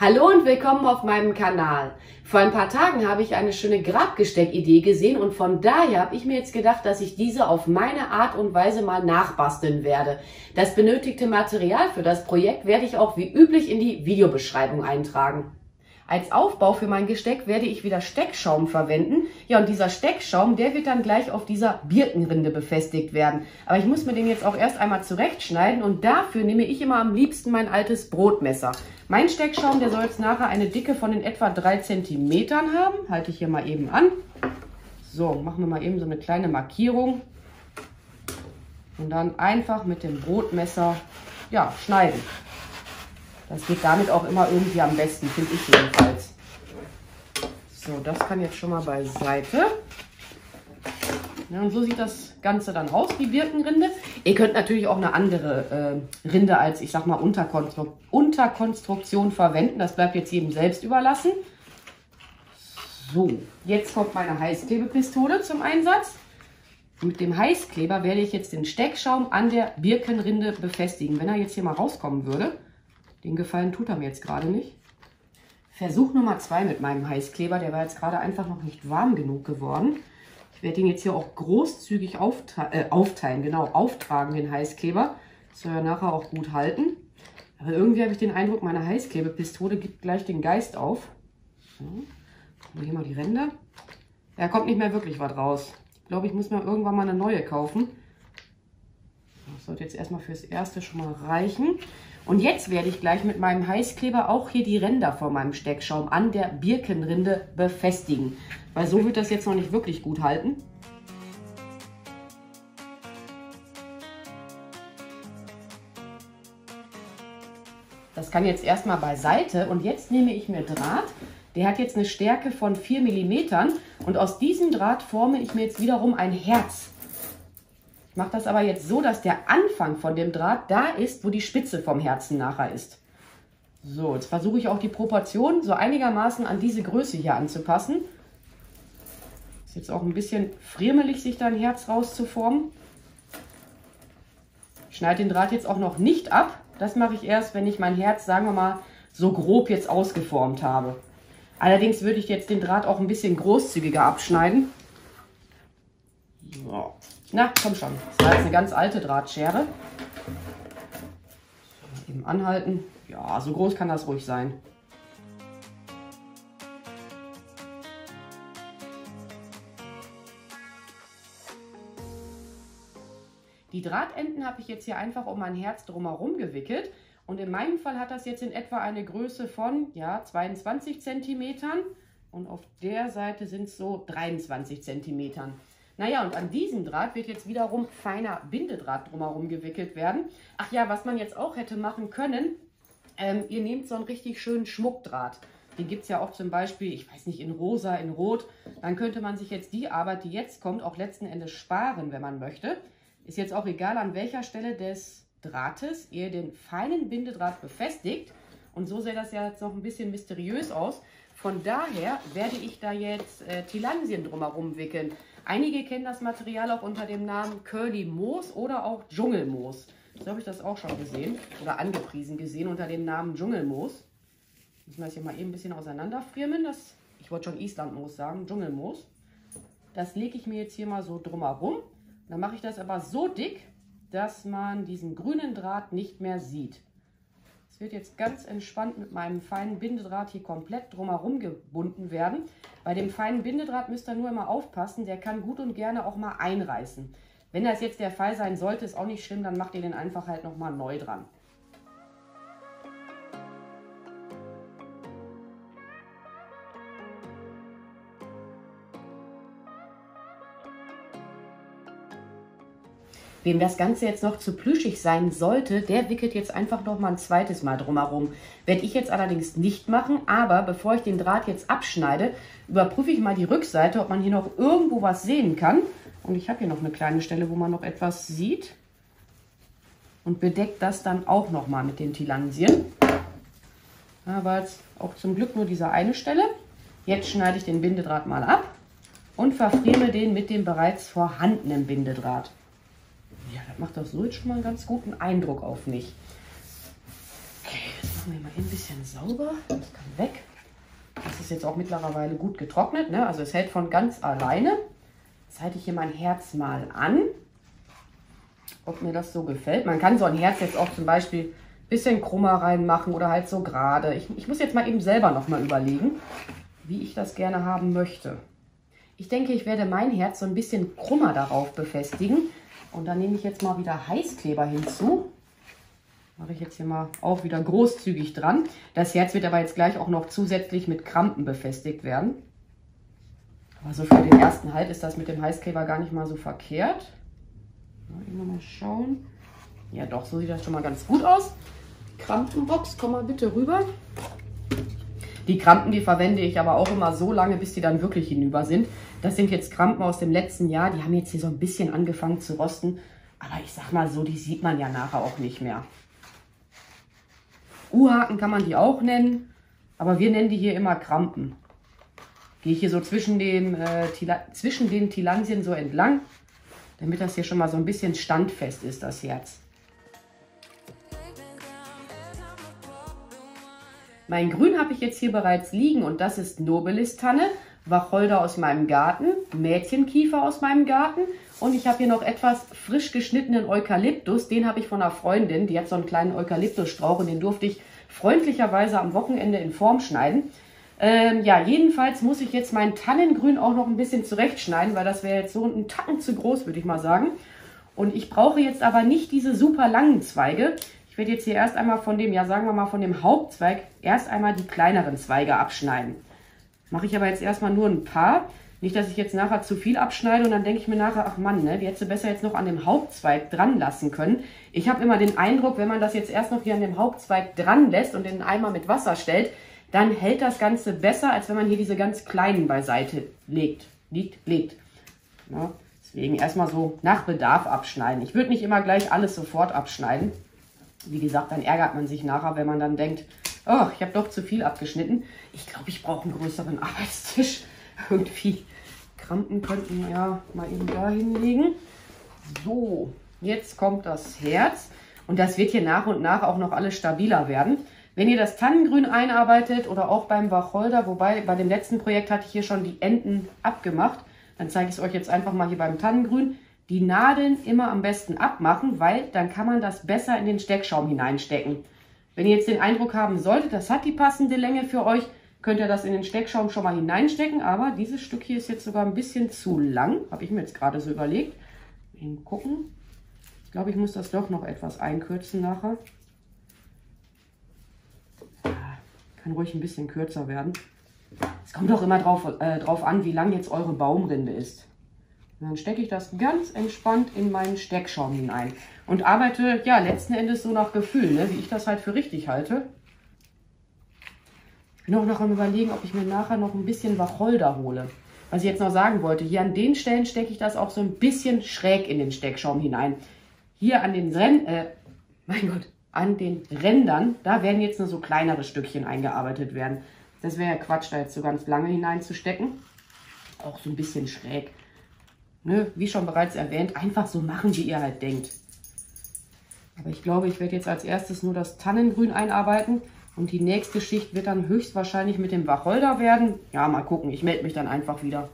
Hallo und willkommen auf meinem Kanal. Vor ein paar Tagen habe ich eine schöne Grabbesteck-Idee gesehen und von daher habe ich mir jetzt gedacht, dass ich diese auf meine Art und Weise mal nachbasteln werde. Das benötigte Material für das Projekt werde ich auch wie üblich in die Videobeschreibung eintragen. Als Aufbau für mein Gesteck werde ich wieder Steckschaum verwenden. Ja, und dieser Steckschaum, der wird dann gleich auf dieser Birkenrinde befestigt werden. Aber ich muss mir den jetzt auch erst einmal zurechtschneiden und dafür nehme ich immer am liebsten mein altes Brotmesser. Mein Steckschaum, der soll jetzt nachher eine Dicke von in etwa 3 cm haben. Halte ich hier mal eben an. So, machen wir mal eben so eine kleine Markierung. Und dann einfach mit dem Brotmesser, ja, schneiden. Das geht damit auch immer irgendwie am besten, finde ich jedenfalls. So, das kann jetzt schon mal beiseite. Ja, und so sieht das Ganze dann aus, die Birkenrinde. Ihr könnt natürlich auch eine andere Rinde als, ich sag mal, Unterkonstruktion verwenden. Das bleibt jetzt jedem selbst überlassen. So, jetzt kommt meine Heißklebepistole zum Einsatz. Mit dem Heißkleber werde ich jetzt den Steckschaum an der Birkenrinde befestigen. Wenn er jetzt hier mal rauskommen würde, den Gefallen tut er mir jetzt gerade nicht. Versuch Nummer 2 mit meinem Heißkleber. Der war jetzt gerade einfach noch nicht warm genug geworden. Ich werde den jetzt hier auch großzügig auftragen, den Heißkleber. Das soll ja nachher auch gut halten. Aber irgendwie habe ich den Eindruck, meine Heißklebepistole gibt gleich den Geist auf. So, gucken wir hier mal die Ränder. Da kommt nicht mehr wirklich was raus. Ich glaube, ich muss mir irgendwann mal eine neue kaufen. Das sollte jetzt erstmal fürs Erste schon mal reichen. Und jetzt werde ich gleich mit meinem Heißkleber auch hier die Ränder von meinem Steckschaum an der Birkenrinde befestigen. Weil so wird das jetzt noch nicht wirklich gut halten. Das kann jetzt erstmal beiseite und jetzt nehme ich mir Draht. Der hat jetzt eine Stärke von 4 mm und aus diesem Draht forme ich mir jetzt wiederum ein Herz. Ich mache das aber jetzt so, dass der Anfang von dem Draht da ist, wo die Spitze vom Herzen nachher ist. So, jetzt versuche ich auch die Proportionen so einigermaßen an diese Größe hier anzupassen. Ist jetzt auch ein bisschen friemelig, sich da ein Herz rauszuformen. Ich schneide den Draht jetzt auch noch nicht ab. Das mache ich erst, wenn ich mein Herz, sagen wir mal, so grob jetzt ausgeformt habe. Allerdings würde ich jetzt den Draht auch ein bisschen großzügiger abschneiden. So. Na, komm schon. Das war jetzt eine ganz alte Drahtschere. So, eben anhalten. Ja, so groß kann das ruhig sein. Die Drahtenden habe ich jetzt hier einfach um mein Herz drumherum gewickelt. Und in meinem Fall hat das jetzt in etwa eine Größe von, ja, 22 cm. Und auf der Seite sind es so 23 cm. Naja, und an diesem Draht wird jetzt wiederum feiner Bindedraht drumherum gewickelt werden. Ach ja, was man jetzt auch hätte machen können, ihr nehmt so einen richtig schönen Schmuckdraht. Den gibt es ja auch zum Beispiel, ich weiß nicht, in rosa, in rot. Dann könnte man sich jetzt die Arbeit, die jetzt kommt, auch letzten Endes sparen, wenn man möchte. Ist jetzt auch egal, an welcher Stelle des Drahtes ihr den feinen Bindedraht befestigt. Und so sähe das ja jetzt noch ein bisschen mysteriös aus. Von daher werde ich da jetzt Tilansien drumherum wickeln. Einige kennen das Material auch unter dem Namen Curly Moos oder auch Dschungelmoos. So habe ich das auch schon gesehen oder angepriesen gesehen unter dem Namen Dschungelmoos. Müssen wir das hier mal eben ein bisschen auseinanderfriemeln. Ich wollte schon Islandmoos sagen, Dschungelmoos. Das lege ich mir jetzt hier mal so drumherum. Dann mache ich das aber so dick, dass man diesen grünen Draht nicht mehr sieht. Es wird jetzt ganz entspannt mit meinem feinen Bindedraht hier komplett drumherum gebunden werden. Bei dem feinen Bindedraht müsst ihr nur immer aufpassen, der kann gut und gerne auch mal einreißen. Wenn das jetzt der Fall sein sollte, ist auch nicht schlimm, dann macht ihr den einfach halt nochmal neu dran. Wem das Ganze jetzt noch zu plüschig sein sollte, der wickelt jetzt einfach noch mal ein zweites Mal drumherum. Werde ich jetzt allerdings nicht machen, aber bevor ich den Draht jetzt abschneide, überprüfe ich mal die Rückseite, ob man hier noch irgendwo was sehen kann. Und ich habe hier noch eine kleine Stelle, wo man noch etwas sieht. Und bedeckt das dann auch noch mal mit den Tilansien. Aber jetzt auch zum Glück nur diese eine Stelle. Jetzt schneide ich den Bindedraht mal ab und verfriemel den mit dem bereits vorhandenen Bindedraht. Ja, das macht doch so jetzt schon mal einen ganz guten Eindruck auf mich. Okay, jetzt machen wir mal ein bisschen sauber. Das kann weg. Das ist jetzt auch mittlerweile gut getrocknet, ne? Also es hält von ganz alleine. Jetzt halte ich hier mein Herz mal an, ob mir das so gefällt. Man kann so ein Herz jetzt auch zum Beispiel ein bisschen krummer reinmachen oder halt so gerade. Ich muss jetzt mal eben selber noch mal überlegen, wie ich das gerne haben möchte. Ich denke, ich werde mein Herz so ein bisschen krummer darauf befestigen. Und dann nehme ich jetzt mal wieder Heißkleber hinzu. Mache ich jetzt hier mal auch wieder großzügig dran. Das Herz wird aber jetzt gleich auch noch zusätzlich mit Krampen befestigt werden. Also für den ersten Halt ist das mit dem Heißkleber gar nicht mal so verkehrt. Mal schauen. Ja doch, so sieht das schon mal ganz gut aus. Krampenbox, komm mal bitte rüber. Die Krampen, die verwende ich aber auch immer so lange, bis die dann wirklich hinüber sind. Das sind jetzt Krampen aus dem letzten Jahr. Die haben jetzt hier so ein bisschen angefangen zu rosten. Aber ich sag mal so, die sieht man ja nachher auch nicht mehr. U-Haken kann man die auch nennen, aber wir nennen die hier immer Krampen. Gehe ich hier so zwischen den Tilansien so entlang, damit das hier schon mal so ein bisschen standfest ist, das Herz. Mein Grün habe ich jetzt hier bereits liegen und das ist Nobilis-Tanne, Wacholder aus meinem Garten, Mädchenkiefer aus meinem Garten und ich habe hier noch etwas frisch geschnittenen Eukalyptus. Den habe ich von einer Freundin, die hat so einen kleinen Eukalyptusstrauch und den durfte ich freundlicherweise am Wochenende in Form schneiden. Ja, jedenfalls muss ich jetzt mein Tannengrün auch noch ein bisschen zurechtschneiden, weil das wäre jetzt so ein Tacken zu groß, würde ich mal sagen. Und ich brauche jetzt aber nicht diese super langen Zweige. Ich werde jetzt hier erst einmal von dem, ja sagen wir mal von dem Hauptzweig, erst einmal die kleineren Zweige abschneiden. Mache ich aber jetzt erstmal nur ein paar. Nicht, dass ich jetzt nachher zu viel abschneide und dann denke ich mir nachher, ach Mann, ne, die hättest du besser jetzt noch an dem Hauptzweig dran lassen können. Ich habe immer den Eindruck, wenn man das jetzt erst noch hier an dem Hauptzweig dran lässt und in den Eimer mit Wasser stellt, dann hält das Ganze besser, als wenn man hier diese ganz kleinen beiseite legt. Ja, deswegen erstmal so nach Bedarf abschneiden. Ich würde nicht immer gleich alles sofort abschneiden. Wie gesagt, dann ärgert man sich nachher, wenn man dann denkt, oh, ich habe doch zu viel abgeschnitten. Ich glaube, ich brauche einen größeren Arbeitstisch. Irgendwie Krampen könnten wir ja mal eben da hinlegen. So, jetzt kommt das Herz. Und das wird hier nach und nach auch noch alles stabiler werden. Wenn ihr das Tannengrün einarbeitet oder auch beim Wacholder, wobei bei dem letzten Projekt hatte ich hier schon die Enden abgemacht, dann zeige ich es euch jetzt einfach mal hier beim Tannengrün. Die Nadeln immer am besten abmachen, weil dann kann man das besser in den Steckschaum hineinstecken. Wenn ihr jetzt den Eindruck haben solltet, das hat die passende Länge für euch, könnt ihr das in den Steckschaum schon mal hineinstecken. Aber dieses Stück hier ist jetzt sogar ein bisschen zu lang, habe ich mir jetzt gerade so überlegt. Mal gucken. Ich glaube, ich muss das doch noch etwas einkürzen nachher. Kann ruhig ein bisschen kürzer werden. Es kommt auch immer drauf an, wie lang jetzt eure Baumrinde ist. Und dann stecke ich das ganz entspannt in meinen Steckschaum hinein. Und arbeite, ja, letzten Endes so nach Gefühl, ne, wie ich das halt für richtig halte. Ich bin auch noch am Überlegen, ob ich mir nachher noch ein bisschen Wacholder hole. Was ich jetzt noch sagen wollte, hier an den Stellen stecke ich das auch so ein bisschen schräg in den Steckschaum hinein. Hier an den an den Rändern, da werden jetzt nur so kleinere Stückchen eingearbeitet werden. Das wäre ja Quatsch, da jetzt so ganz lange hineinzustecken. Auch so ein bisschen schräg. Ne, wie schon bereits erwähnt, einfach so machen, wie ihr halt denkt. Aber ich glaube, ich werde jetzt als erstes nur das Tannengrün einarbeiten. Und die nächste Schicht wird dann höchstwahrscheinlich mit dem Wacholder werden. Ja, mal gucken, ich melde mich dann einfach wieder.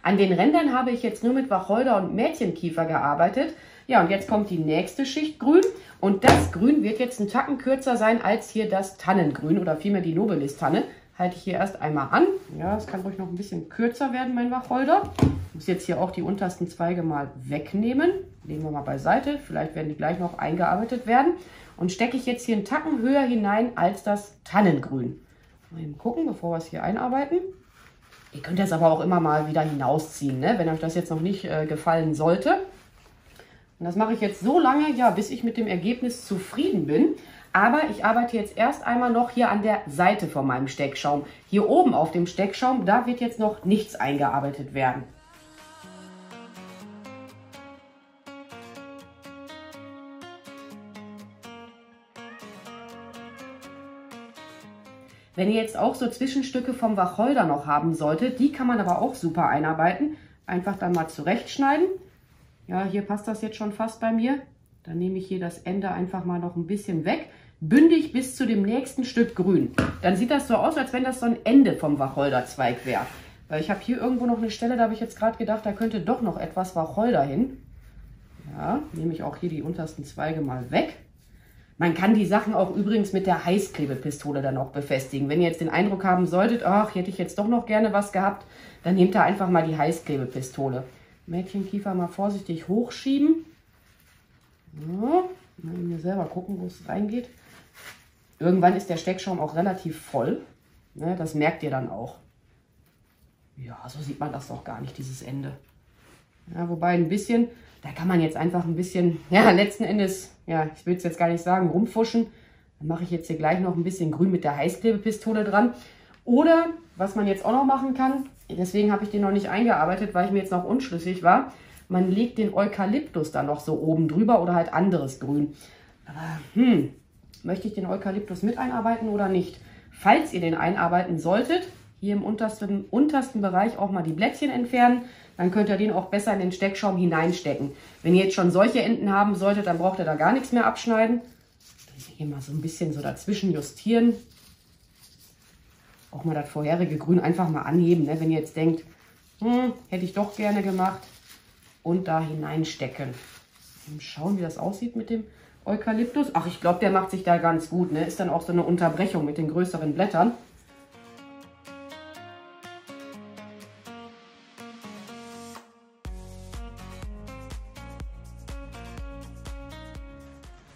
An den Rändern habe ich jetzt nur mit Wacholder und Mädchenkiefer gearbeitet. Ja, und jetzt kommt die nächste Schicht Grün. Und das Grün wird jetzt einen Tacken kürzer sein als hier das Tannengrün oder vielmehr die Nobilis-Tanne. Halte ich hier erst einmal an. Ja, es kann ruhig noch ein bisschen kürzer werden, mein Wacholder. Ich muss jetzt hier auch die untersten Zweige mal wegnehmen. Legen wir mal beiseite. Vielleicht werden die gleich noch eingearbeitet werden. Und stecke ich jetzt hier einen Tacken höher hinein als das Tannengrün. Mal eben gucken, bevor wir es hier einarbeiten. Ihr könnt das aber auch immer mal wieder hinausziehen, ne? Wenn euch das jetzt noch nicht gefallen sollte. Und das mache ich jetzt so lange, ja, bis ich mit dem Ergebnis zufrieden bin. Aber ich arbeite jetzt erst einmal noch hier an der Seite von meinem Steckschaum. Hier oben auf dem Steckschaum, da wird jetzt noch nichts eingearbeitet werden. Wenn ihr jetzt auch so Zwischenstücke vom Wacholder noch haben solltet, die kann man aber auch super einarbeiten. Einfach dann mal zurechtschneiden. Ja, hier passt das jetzt schon fast bei mir. Dann nehme ich hier das Ende einfach mal noch ein bisschen weg. Bündig bis zu dem nächsten Stück Grün. Dann sieht das so aus, als wenn das so ein Ende vom Wacholderzweig wäre. Weil ich habe hier irgendwo noch eine Stelle, da habe ich jetzt gerade gedacht, da könnte doch noch etwas Wacholder hin. Ja, nehme ich auch hier die untersten Zweige mal weg. Man kann die Sachen auch übrigens mit der Heißklebepistole dann auch befestigen. Wenn ihr jetzt den Eindruck haben solltet, ach, hätte ich jetzt doch noch gerne was gehabt, dann nehmt ihr einfach mal die Heißklebepistole. Mädchenkiefer mal vorsichtig hochschieben. So, mal mir selber gucken, wo es reingeht. Irgendwann ist der Steckschaum auch relativ voll. Ne, das merkt ihr dann auch. Ja, so sieht man das doch gar nicht, dieses Ende. Ja, wobei ein bisschen, da kann man jetzt einfach ein bisschen, ja, letzten Endes, ja, ich will es jetzt gar nicht sagen, rumfuschen. Dann mache ich jetzt hier gleich noch ein bisschen Grün mit der Heißklebepistole dran. Oder, was man jetzt auch noch machen kann, deswegen habe ich den noch nicht eingearbeitet, weil ich mir jetzt noch unschlüssig war, man legt den Eukalyptus dann noch so oben drüber oder halt anderes Grün. Aber, möchte ich den Eukalyptus mit einarbeiten oder nicht? Falls ihr den einarbeiten solltet, hier im untersten Bereich auch mal die Blättchen entfernen, dann könnt ihr den auch besser in den Steckschaum hineinstecken. Wenn ihr jetzt schon solche Enden haben solltet, dann braucht ihr da gar nichts mehr abschneiden. Hier mal so ein bisschen so dazwischen justieren. Auch mal das vorherige Grün einfach mal anheben, ne? Wenn ihr jetzt denkt, hätte ich doch gerne gemacht. Und da hineinstecken. Schauen, wie das aussieht mit dem Eukalyptus. Ach, ich glaube, der macht sich da ganz gut, ne? Ist dann auch so eine Unterbrechung mit den größeren Blättern.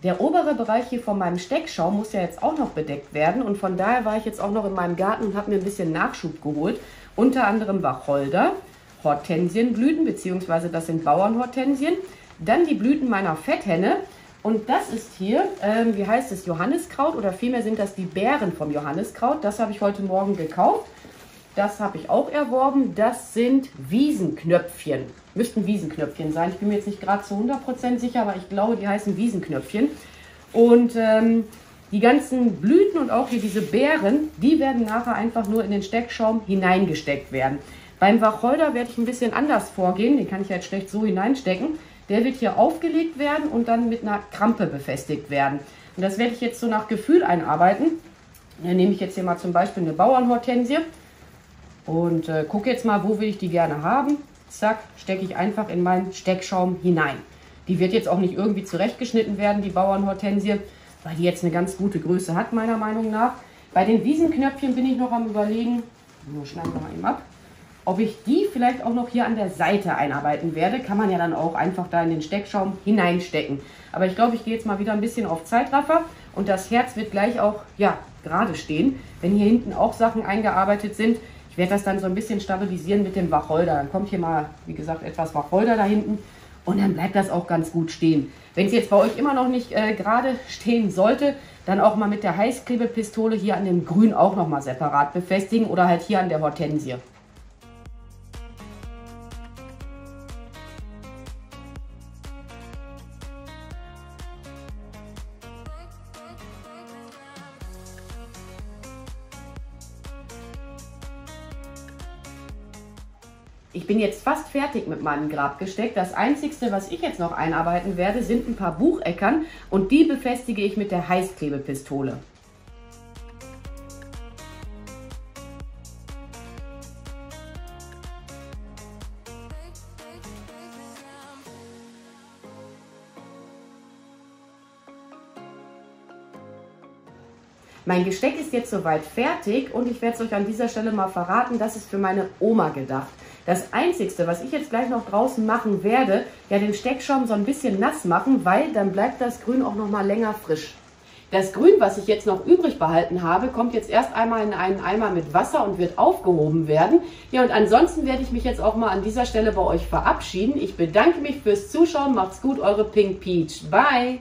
Der obere Bereich hier von meinem Steckschaum muss ja jetzt auch noch bedeckt werden und von daher war ich jetzt auch noch in meinem Garten und habe mir ein bisschen Nachschub geholt. Unter anderem Wacholder, Hortensienblüten, beziehungsweise das sind Bauernhortensien, dann die Blüten meiner Fetthenne und das ist hier, wie heißt es, Johanniskraut oder vielmehr sind das die Beeren vom Johanniskraut. Das habe ich heute Morgen gekauft. Das habe ich auch erworben. Das sind Wiesenknöpfchen. Müssten Wiesenknöpfchen sein. Ich bin mir jetzt nicht gerade zu 100% sicher, aber ich glaube, die heißen Wiesenknöpfchen. Und die ganzen Blüten und auch hier diese Beeren, die werden nachher einfach nur in den Steckschaum hineingesteckt werden. Beim Wacholder werde ich ein bisschen anders vorgehen. Den kann ich jetzt schlecht so hineinstecken. Der wird hier aufgelegt werden und dann mit einer Krampe befestigt werden. Und das werde ich jetzt so nach Gefühl einarbeiten. Dann nehme ich jetzt hier mal zum Beispiel eine Bauernhortensie. Und gucke jetzt mal, wo will ich die gerne haben. Zack, stecke ich einfach in meinen Steckschaum hinein. Die wird jetzt auch nicht irgendwie zurechtgeschnitten werden, die Bauernhortensie, weil die jetzt eine ganz gute Größe hat, meiner Meinung nach. Bei den Wiesenknöpfchen bin ich noch am Überlegen, schneiden wir mal eben ab, ob ich die vielleicht auch noch hier an der Seite einarbeiten werde. Kann man ja dann auch einfach da in den Steckschaum hineinstecken. Aber ich glaube, ich gehe jetzt mal wieder ein bisschen auf Zeitraffer und das Herz wird gleich auch, ja, gerade stehen, wenn hier hinten auch Sachen eingearbeitet sind. Ich werde das dann so ein bisschen stabilisieren mit dem Wacholder. Dann kommt hier mal, wie gesagt, etwas Wacholder da hinten und dann bleibt das auch ganz gut stehen. Wenn es jetzt bei euch immer noch nicht gerade stehen sollte, dann auch mal mit der Heißklebepistole hier an dem Grün auch nochmal separat befestigen oder halt hier an der Hortensie. Ich bin jetzt fast fertig mit meinem Grabgesteck. Das Einzige, was ich jetzt noch einarbeiten werde, sind ein paar Bucheckern und die befestige ich mit der Heißklebepistole. Mein Gesteck ist jetzt soweit fertig und ich werde es euch an dieser Stelle mal verraten, das ist für meine Oma gedacht. Das Einzige, was ich jetzt gleich noch draußen machen werde, ja den Steckschaum so ein bisschen nass machen, weil dann bleibt das Grün auch noch mal länger frisch. Das Grün, was ich jetzt noch übrig behalten habe, kommt jetzt erst einmal in einen Eimer mit Wasser und wird aufgehoben werden. Ja, und ansonsten werde ich mich jetzt auch mal an dieser Stelle bei euch verabschieden. Ich bedanke mich fürs Zuschauen. Macht's gut, eure Pink Peach. Bye!